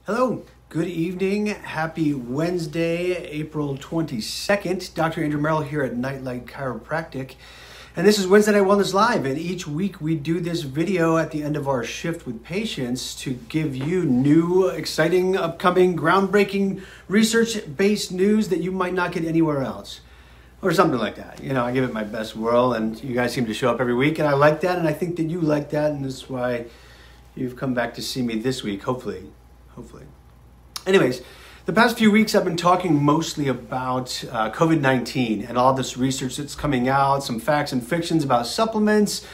Hello, good evening, happy Wednesday, April 22nd. Dr. Andrew Merrill here at Nightlight Chiropractic. And this is Wednesday Night Wellness Live. And each week we do this video at the end of our shift with patients to give you new, exciting, upcoming, groundbreaking, research-based news that you might not get anywhere else. Or something like that. You know, I give it my best whirl and you guys seem to show up every week and I like that and I think that you like that and that's why you've come back to see me this week, hopefully. Anyways, the past few weeks I've been talking mostly about COVID-19 and all this research that's coming out, some facts and fictions about supplements,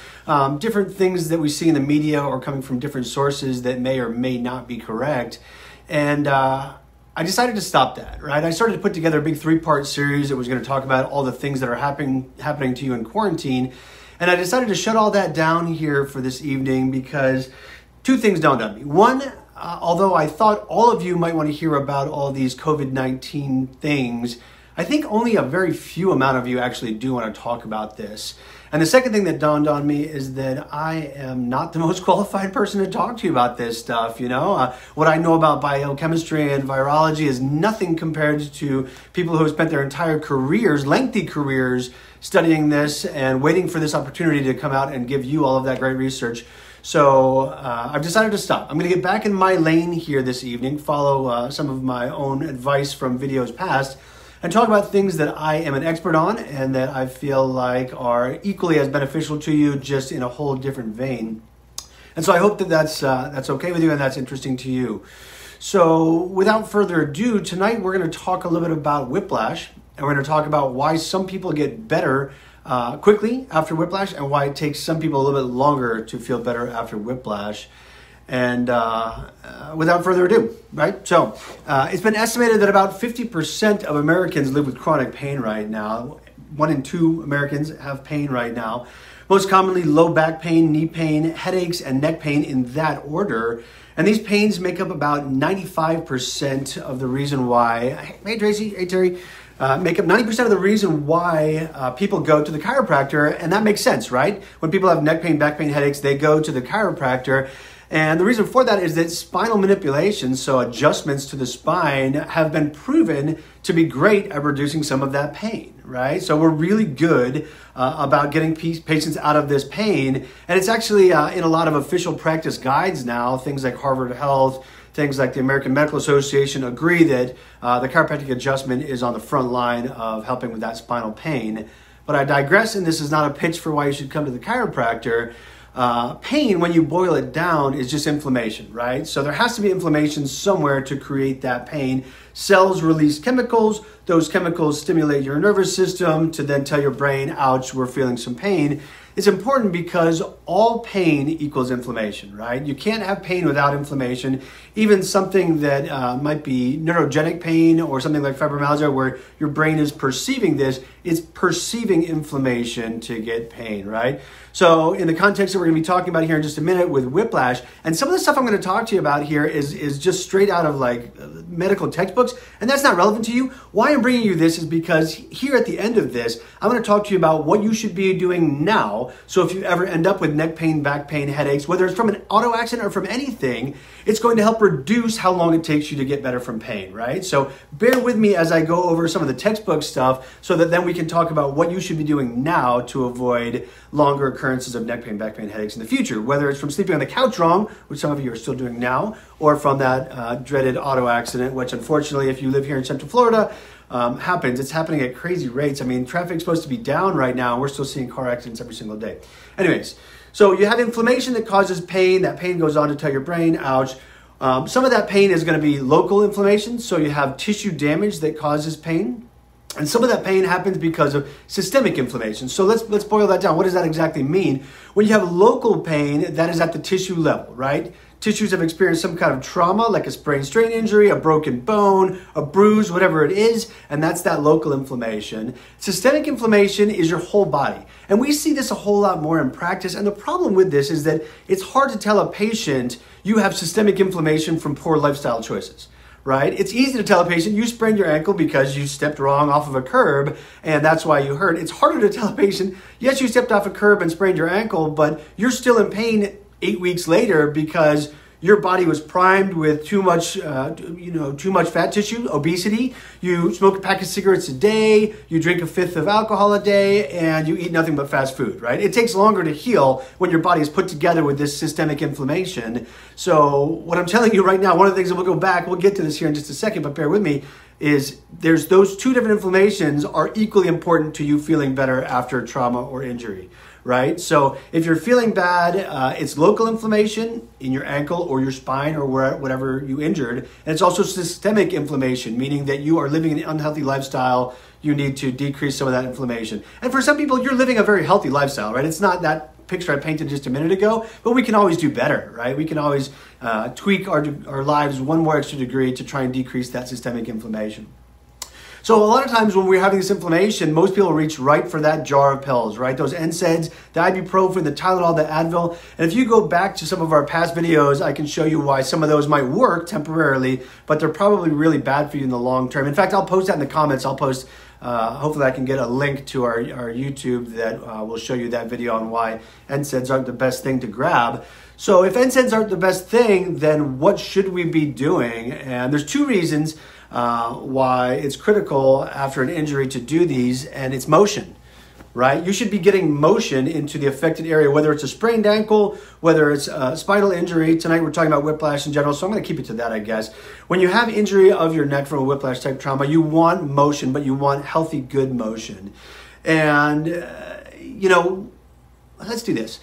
different things that we see in the media or coming from different sources that may or may not be correct. And I decided to stop that, right? I started to put together a big 3-part series that was going to talk about all the things that are happening to you in quarantine. And I decided to shut all that down here for this evening because two things dawned on me. One, although I thought all of you might want to hear about all these COVID-19 things, I think only a very few amount of you actually do want to talk about this. And the second thing that dawned on me is that I am not the most qualified person to talk to you about this stuff. You know, what I know about biochemistry and virology is nothing compared to people who have spent their entire careers, lengthy careers, studying this and waiting for this opportunity to come out and give you all of that great research. So I've decided to stop. I'm going to get back in my lane here this evening, follow some of my own advice from videos past, and talk about things that I am an expert on and that I feel like are equally as beneficial to you, just in a whole different vein. And so I hope that that's okay with you and that's interesting to you. So without further ado, tonight we're going to talk a little bit about whiplash, and we're going to talk about why some people get better quickly after whiplash and why it takes some people a little bit longer to feel better after whiplash. And without further ado, right? So it's been estimated that about 50% of Americans live with chronic pain right now. 1 in 2 Americans have pain right now. Most commonly low back pain, knee pain, headaches, and neck pain in that order. And these pains make up about 95% of the reason why, hey Tracy, hey Terry, make up 90% of the reason why people go to the chiropractor, and that makes sense, right? When people have neck pain, back pain, headaches, they go to the chiropractor. And the reason for that is that spinal manipulations, so adjustments to the spine, have been proven to be great at reducing some of that pain, right? So we're really good about getting patients out of this pain. And it's actually in a lot of official practice guides now, things like Harvard Health, things like the American Medical Association agree that the chiropractic adjustment is on the front line of helping with that spinal pain. But I digress, and this is not a pitch for why you should come to the chiropractor. Pain, when you boil it down, is just inflammation, right? So there has to be inflammation somewhere to create that pain. Cells release chemicals. Those chemicals stimulate your nervous system to then tell your brain, ouch, we're feeling some pain. It's important because all pain equals inflammation, right? You can't have pain without inflammation. Even something that might be neurogenic pain or something like fibromyalgia where your brain is perceiving this, it's perceiving inflammation to get pain, right? So in the context that we're going to be talking about here in just a minute with whiplash, and some of the stuff I'm going to talk to you about here is just straight out of like medical textbooks, and that's not relevant to you. Why I'm bringing you this is because here at the end of this, I'm going to talk to you about what you should be doing now. So if you ever end up with neck pain, back pain, headaches, whether it's from an auto accident or from anything, it's going to help reduce how long it takes you to get better from pain, right? So bear with me as I go over some of the textbook stuff so that then we can talk about what you should be doing now to avoid longer occurrences of neck pain, back pain, headaches in the future, whether it's from sleeping on the couch wrong, which some of you are still doing now, or from that dreaded auto accident, which unfortunately, if you live here in Central Florida, happens. It's happening at crazy rates. I mean, traffic's supposed to be down right now, and we're still seeing car accidents every single day. Anyways, so you have inflammation that causes pain. That pain goes on to tell your brain, ouch. Some of that pain is going to be local inflammation, so you have tissue damage that causes pain. And some of that pain happens because of systemic inflammation. So let's boil that down. What does that exactly mean? When you have local pain, that is at the tissue level, right? Tissues have experienced some kind of trauma, like a sprain strain injury, a broken bone, a bruise, whatever it is, and that's that local inflammation. Systemic inflammation is your whole body. And we see this a whole lot more in practice. And the problem with this is that it's hard to tell a patient you have systemic inflammation from poor lifestyle choices. Right? It's easy to tell a patient you sprained your ankle because you stepped wrong off of a curb and that's why you hurt. It's harder to tell a patient, yes, you stepped off a curb and sprained your ankle, but you're still in pain 8 weeks later because your body was primed with too much fat tissue, obesity. You smoke a pack of cigarettes a day, you drink a fifth of alcohol a day, and you eat nothing but fast food, right? It takes longer to heal when your body is put together with this systemic inflammation. So what I'm telling you right now, one of the things that we'll go back, we'll get to this here in just a second, but bear with me, is there's those two different inflammations are equally important to you feeling better after trauma or injury, right? So if you're feeling bad, it's local inflammation in your ankle or your spine or whatever you injured. And it's also systemic inflammation, meaning that you are living an unhealthy lifestyle. You need to decrease some of that inflammation. And for some people, you're living a very healthy lifestyle, right? It's not that picture I painted just a minute ago, but we can always do better, right? We can always tweak our lives one more extra degree to try and decrease that systemic inflammation. So a lot of times when we're having this inflammation, most people reach right for that jar of pills, right? Those NSAIDs, the ibuprofen, the Tylenol, the Advil. And if you go back to some of our past videos, I can show you why some of those might work temporarily, but they're probably really bad for you in the long term. In fact, I'll post that in the comments. I'll post, hopefully I can get a link to our YouTube that will show you that video on why NSAIDs aren't the best thing to grab. So if NSAIDs aren't the best thing, then what should we be doing? And there's two reasons why it's critical after an injury to do these, and it's motion, right? You should be getting motion into the affected area, whether it's a sprained ankle, whether it's a spinal injury. Tonight we're talking about whiplash in general, so I'm going to keep it to that, I guess. When you have injury of your neck from a whiplash type trauma, you want motion, but you want healthy, good motion. And, let's do this.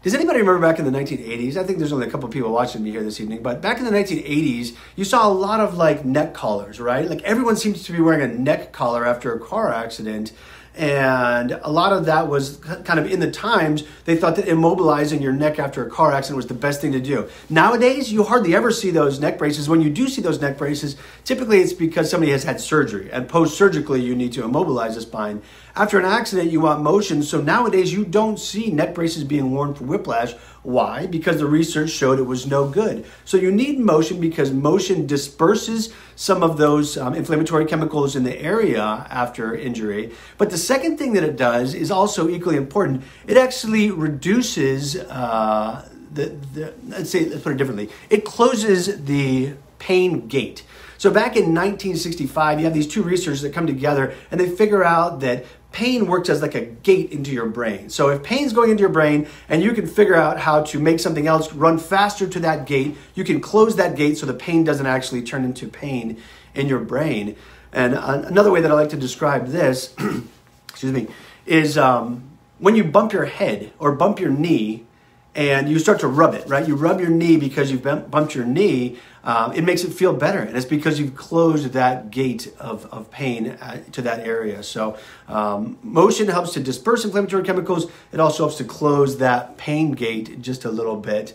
Does anybody remember back in the 1980s? I think there's only a couple of people watching me here this evening, but back in the 1980s, you saw a lot of like neck collars, right? Like everyone seems to be wearing a neck collar after a car accident. And a lot of that was kind of in the times, they thought that immobilizing your neck after a car accident was the best thing to do. Nowadays, you hardly ever see those neck braces. When you do see those neck braces, typically it's because somebody has had surgery. And post-surgically, you need to immobilize the spine. After an accident, you want motion. So nowadays, you don't see neck braces being worn for whiplash. Why? Because the research showed it was no good. So you need motion because motion disperses some of those inflammatory chemicals in the area after injury. But the second thing that it does is also equally important. It actually reduces let's put it differently. It closes the pain gate. So back in 1965, you have these two researchers that come together and they figure out that pain works as like a gate into your brain. So if pain's going into your brain and you can figure out how to make something else run faster to that gate, you can close that gate so the pain doesn't actually turn into pain in your brain. And another way that I like to describe this, excuse me, is when you bump your head or bump your knee and you start to rub it, right? You rub your knee because you've bumped your knee. It makes it feel better. And it's because you've closed that gate of pain to that area. So motion helps to disperse inflammatory chemicals. It also helps to close that pain gate just a little bit.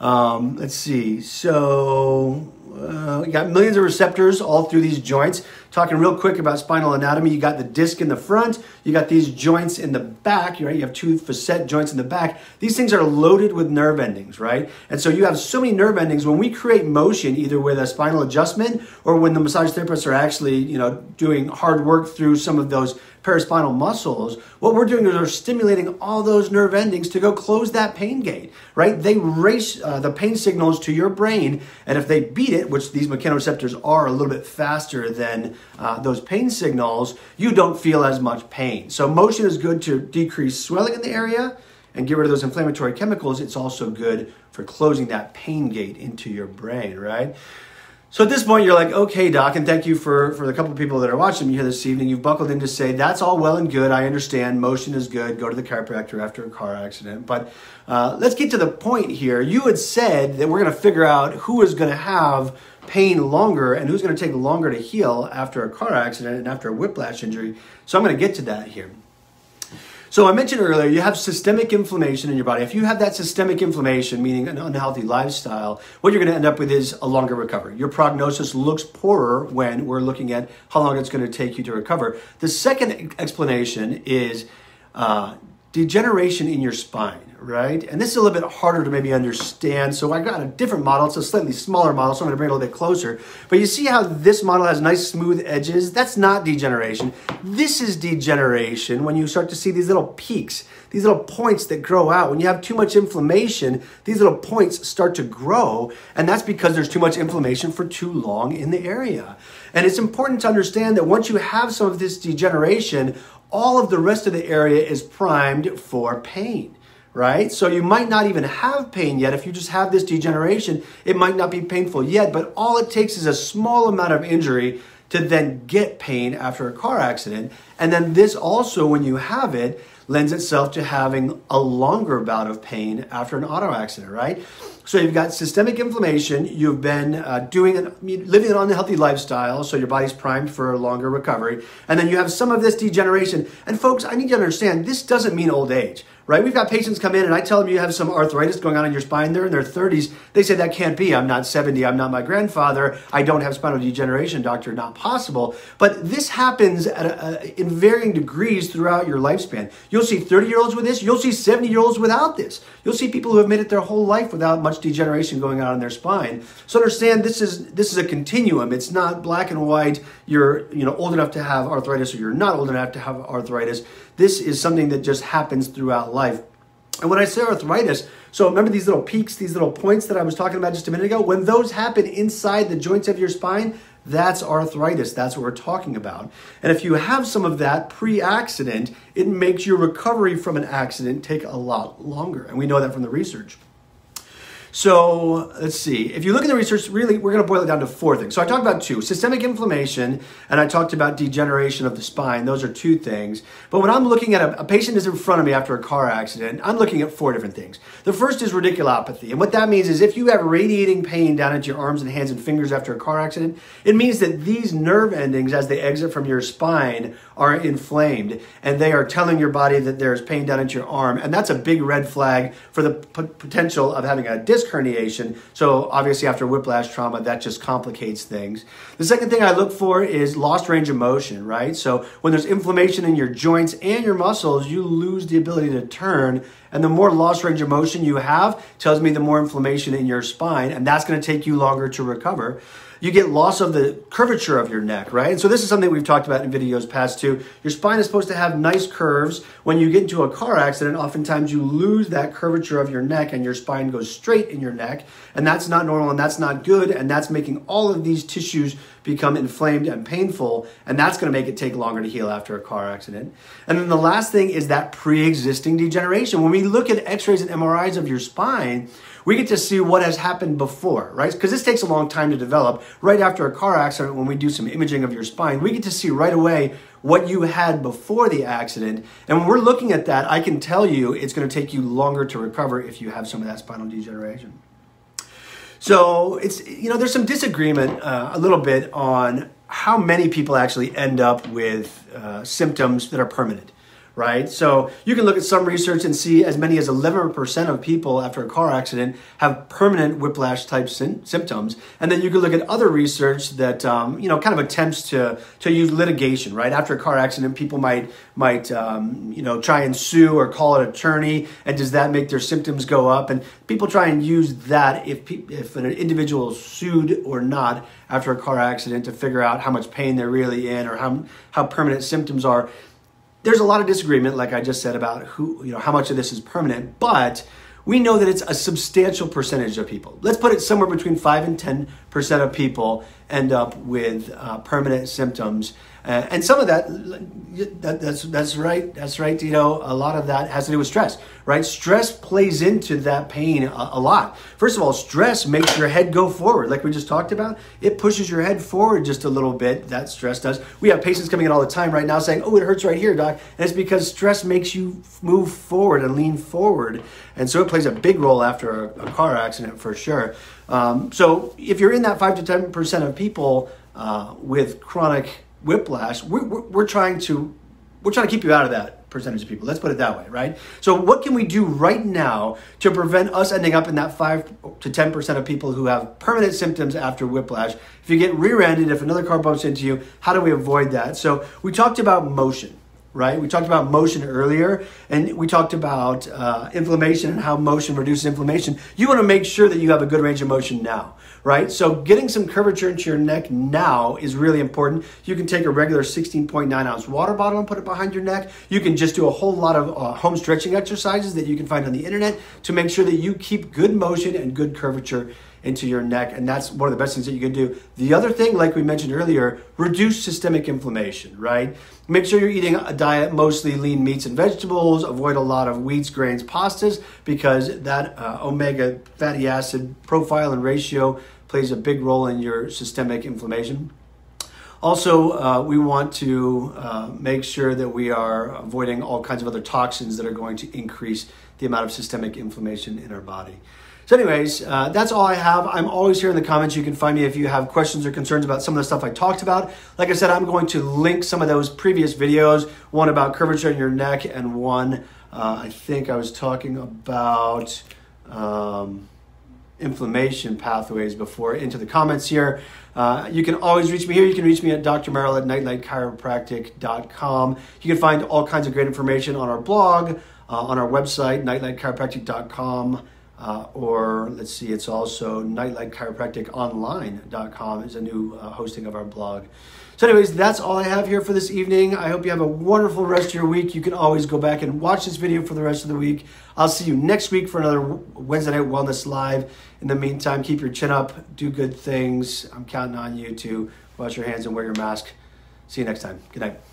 Let's see. So you got millions of receptors all through these joints. Talking real quick about spinal anatomy, you got the disc in the front, you got these joints in the back, right? You have two facet joints in the back. These things are loaded with nerve endings, right? And so you have so many nerve endings. When we create motion, either with a spinal adjustment or when the massage therapists are actually, doing hard work through some of those paraspinal muscles, what we're doing is we're stimulating all those nerve endings to go close that pain gate, right? They race the pain signals to your brain, and if they beat it, which these mechanoreceptors are a little bit faster than those pain signals, you don't feel as much pain. So motion is good to decrease swelling in the area and get rid of those inflammatory chemicals. It's also good for closing that pain gate into your brain, right? So at this point, you're like, okay, doc, and thank you for the couple of people that are watching me here this evening. You've buckled in to say, that's all well and good. I understand motion is good. Go to the chiropractor after a car accident. But let's get to the point here. You had said that we're going to figure out who is going to have pain longer and who's going to take longer to heal after a car accident and after a whiplash injury. So I'm going to get to that here. So I mentioned earlier, you have systemic inflammation in your body. If you have that systemic inflammation, meaning an unhealthy lifestyle, what you're going to end up with is a longer recovery. Your prognosis looks poorer when we're looking at how long it's going to take you to recover. The second explanation is degeneration in your spine, right? And this is a little bit harder to maybe understand. So I got a different model. It's a slightly smaller model, so I'm going to bring it a little bit closer. But you see how this model has nice smooth edges? That's not degeneration. This is degeneration when you start to see these little peaks, these little points that grow out. When you have too much inflammation, these little points start to grow, and that's because there's too much inflammation for too long in the area. And it's important to understand that once you have some of this degeneration, all of the rest of the area is primed for pain, right? So you might not even have pain yet. If you just have this degeneration, it might not be painful yet, but all it takes is a small amount of injury to then get pain after a car accident. And then this also, when you have it, lends itself to having a longer bout of pain after an auto accident, right? So you've got systemic inflammation, you've been living an unhealthy lifestyle, so your body's primed for a longer recovery, and then you have some of this degeneration. And folks, I need you to understand, this doesn't mean old age, right? We've got patients come in and I tell them you have some arthritis going on in your spine. They're in their 30s. They say that can't be. I'm not 70. I'm not my grandfather. I don't have spinal degeneration, doctor. Not possible. But this happens in varying degrees throughout your lifespan. You'll see 30-year-olds with this. You'll see 70-year-olds without this. You'll see people who have made it their whole life without much degeneration going on in their spine. So understand this is a continuum. It's not black and white. You're old enough to have arthritis or you're not old enough to have arthritis. This is something that just happens throughout life. And when I say arthritis, so remember these little peaks, these little points that I was talking about just a minute ago? When those happen inside the joints of your spine, that's arthritis. That's what we're talking about. And if you have some of that pre-accident, it makes your recovery from an accident take a lot longer. And we know that from the research. So let's see. If you look at the research, really, we're going to boil it down to four things. So I talked about two, systemic inflammation, and I talked about degeneration of the spine. Those are two things. But when I'm looking at a patient is in front of me after a car accident, I'm looking at four different things. The first is radiculopathy. And what that means is if you have radiating pain down into your arms and hands and fingers after a car accident, it means that these nerve endings, as they exit from your spine, are inflamed. And they are telling your body that there's pain down into your arm. And that's a big red flag for the potential of having a disc herniation. So obviously after whiplash trauma, that just complicates things. The second thing I look for is lost range of motion, right? So when there's inflammation in your joints and your muscles, you lose the ability to turn. And the more lost range of motion you have tells me the more inflammation in your spine, and that's going to take you longer to recover. You get loss of the curvature of your neck, right? And so this is something we've talked about in videos past too. Your spine is supposed to have nice curves. When you get into a car accident, oftentimes you lose that curvature of your neck and your spine goes straight in your neck. And that's not normal and that's not good. And that's making all of these tissues become inflamed and painful. And that's going to make it take longer to heal after a car accident. And then the last thing is that pre-existing degeneration. When we look at x-rays and MRIs of your spine, we get to see what has happened before, right? Because this takes a long time to develop. Right after a car accident, when we do some imaging of your spine, we get to see right away what you had before the accident. And when we're looking at that, I can tell you it's going to take you longer to recover if you have some of that spinal degeneration. So it's, there's some disagreement a little bit on how many people actually end up with symptoms that are permanent. Right? So you can look at some research and see as many as 11% of people after a car accident have permanent whiplash type symptoms. And then you can look at other research that, kind of attempts to use litigation, right? After a car accident, people might try and sue or call an attorney. And does that make their symptoms go up? And people try and use that if an individual is sued or not after a car accident to figure out how much pain they're really in or how permanent symptoms are. There's a lot of disagreement, like I just said, about how much of this is permanent, but we know that it's a substantial percentage of people. Let's put it somewhere between 5 and 10% of people end up with permanent symptoms. And some of that's right. That's right. A lot of that has to do with stress, right? Stress plays into that pain a lot. First of all, stress makes your head go forward. Like we just talked about, it pushes your head forward just a little bit. That stress does. We have patients coming in all the time right now saying, oh, it hurts right here, doc. And it's because stress makes you move forward and lean forward. And so it plays a big role after a car accident for sure. So if you're in that 5 to 10% of people with chronic whiplash, we're trying to keep you out of that percentage of people. Let's put it that way, right? So what can we do right now to prevent us ending up in that 5 to 10% of people who have permanent symptoms after whiplash? If you get rear-ended, if another car bumps into you, how do we avoid that? So we talked about motion. right? We talked about motion earlier, and we talked about inflammation and how motion reduces inflammation. You want to make sure that you have a good range of motion now, right? So getting some curvature into your neck now is really important. You can take a regular 16.9 ounce water bottle and put it behind your neck. You can just do a whole lot of home stretching exercises that you can find on the internet to make sure that you keep good motion and good curvature into your neck, and that's one of the best things that you can do. The other thing, like we mentioned earlier, reduce systemic inflammation, right? Make sure you're eating a diet mostly lean meats and vegetables. Avoid a lot of wheats, grains, pastas, because that omega fatty acid profile and ratio plays a big role in your systemic inflammation. Also, we want to make sure that we are avoiding all kinds of other toxins that are going to increase the amount of systemic inflammation in our body. So anyways, that's all I have. I'm always here in the comments. You can find me if you have questions or concerns about some of the stuff I talked about. Like I said, I'm going to link some of those previous videos, one about curvature in your neck and one, I think I was talking about inflammation pathways before, into the comments here. You can always reach me here. You can reach me at Dr. Merrill at nightlightchiropractic.com. You can find all kinds of great information on our blog, on our website, nightlightchiropractic.com. Or let's see, it's also nightlightchiropracticonline.com is a new hosting of our blog. So anyways, that's all I have here for this evening. I hope you have a wonderful rest of your week. You can always go back and watch this video for the rest of the week. I'll see you next week for another Wednesday Night Wellness Live. In the meantime, keep your chin up, do good things. I'm counting on you to wash your hands and wear your mask. See you next time. Good night.